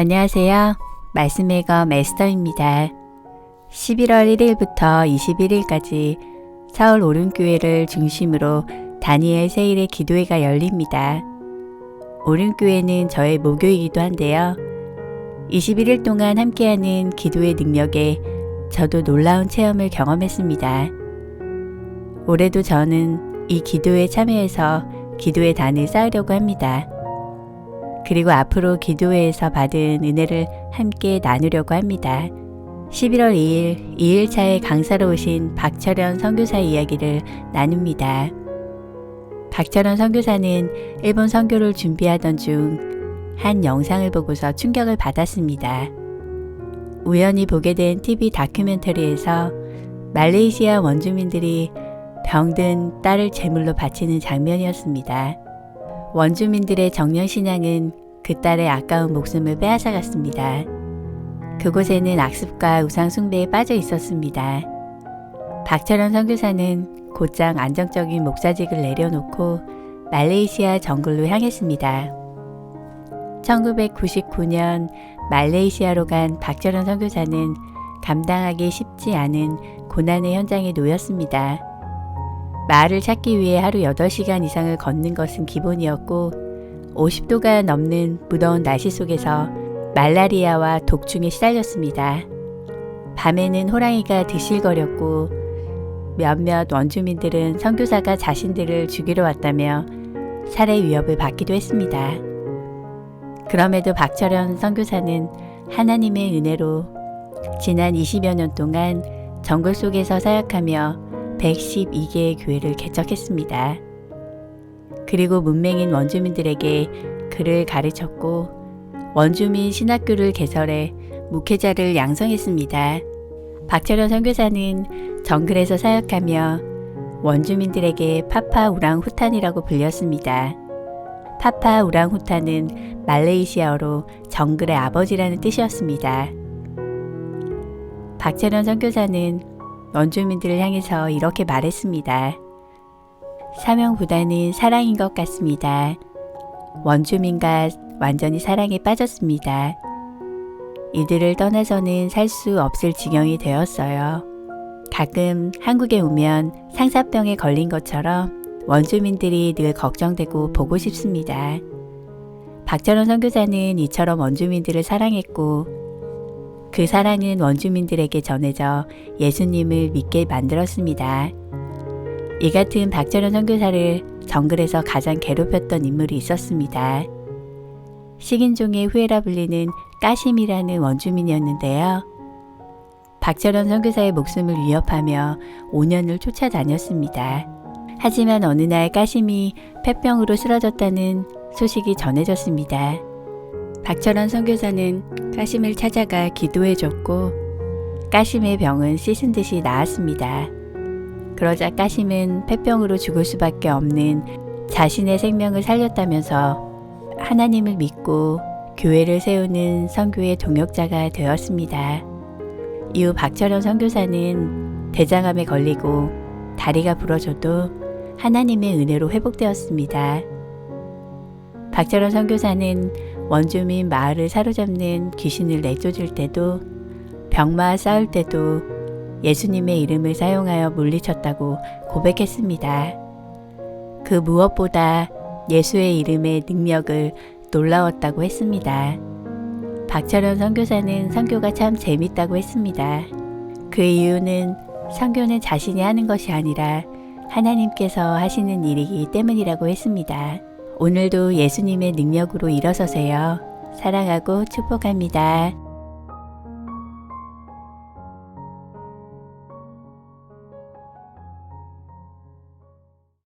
안녕하세요. 말씀의 검 에스더입니다. 11월 1일부터 21일까지 서울 오륜교회를 중심으로 다니엘 세일의 기도회가 열립니다. 오륜교회는 저의 모교이기도 한데요. 21일 동안 함께하는 기도의 능력에 저도 놀라운 체험을 경험했습니다. 올해도 저는 이 기도에 참여해서 기도의 단을 쌓으려고 합니다. 그리고 앞으로 기도회에서 받은 은혜를 함께 나누려고 합니다. 11월 2일 2일차에 강사로 오신 박철현 선교사 이야기를 나눕니다. 박철현 선교사는 일본 선교를 준비하던 중 한 영상을 보고서 충격을 받았습니다. 우연히 보게 된 TV 다큐멘터리에서 말레이시아 원주민들이 병든 딸을 제물로 바치는 장면이었습니다. 원주민들의 정령신앙은 그 딸의 아까운 목숨을 빼앗아갔습니다. 그곳에는 악습과 우상숭배에 빠져 있었습니다. 박철현 선교사는 곧장 안정적인 목사직을 내려놓고 말레이시아 정글로 향했습니다. 1999년 말레이시아로 간 박철현 선교사는 감당하기 쉽지 않은 고난의 현장에 놓였습니다. 마을을 찾기 위해 하루 8시간 이상을 걷는 것은 기본이었고 50도가 넘는 무더운 날씨 속에서 말라리아와 독충에 시달렸습니다. 밤에는 호랑이가 드실거렸고 몇몇 원주민들은 선교사가 자신들을 죽이러 왔다며 살해 위협을 받기도 했습니다. 그럼에도 박철현 선교사는 하나님의 은혜로 지난 20여 년 동안 정글 속에서 사역하며 112개의 교회를 개척했습니다. 그리고 문맹인 원주민들에게 글을 가르쳤고 원주민 신학교를 개설해 목회자를 양성했습니다. 박철현 선교사는 정글에서 사역하며 원주민들에게 파파 우랑후탄이라고 불렸습니다. 파파 우랑후탄은 말레이시아어로 정글의 아버지라는 뜻이었습니다. 박철현 선교사는 원주민들을 향해서 이렇게 말했습니다. 사명보다는 사랑인 것 같습니다. 원주민과 완전히 사랑에 빠졌습니다. 이들을 떠나서는 살 수 없을 지경이 되었어요. 가끔 한국에 오면 상사병에 걸린 것처럼 원주민들이 늘 걱정되고 보고 싶습니다. 박철원 선교사는 이처럼 원주민들을 사랑했고 그 사랑은 원주민들에게 전해져 예수님을 믿게 만들었습니다. 이 같은 박철현 선교사를 정글에서 가장 괴롭혔던 인물이 있었습니다. 식인종의 후예라 불리는 까심이라는 원주민이었는데요. 박철현 선교사의 목숨을 위협하며 5년을 쫓아다녔습니다. 하지만 어느 날 까심이 폐병으로 쓰러졌다는 소식이 전해졌습니다. 박철현 선교사는 까심을 찾아가 기도해줬고 까심의 병은 씻은 듯이 나았습니다. 그러자 까심은 폐병으로 죽을 수밖에 없는 자신의 생명을 살렸다면서 하나님을 믿고 교회를 세우는 선교의 동역자가 되었습니다. 이후 박철현 선교사는 대장암에 걸리고 다리가 부러져도 하나님의 은혜로 회복되었습니다. 박철현 선교사는 원주민 마을을 사로잡는 귀신을 내쫓을 때도 병마와 싸울 때도 예수님의 이름을 사용하여 물리쳤다고 고백했습니다. 그 무엇보다 예수의 이름의 능력을 놀라웠다고 했습니다. 박철현 선교사는 선교가 참 재밌다고 했습니다. 그 이유는 선교는 자신이 하는 것이 아니라 하나님께서 하시는 일이기 때문이라고 했습니다. 오늘도 예수님의 능력으로 일어서세요. 사랑하고 축복합니다.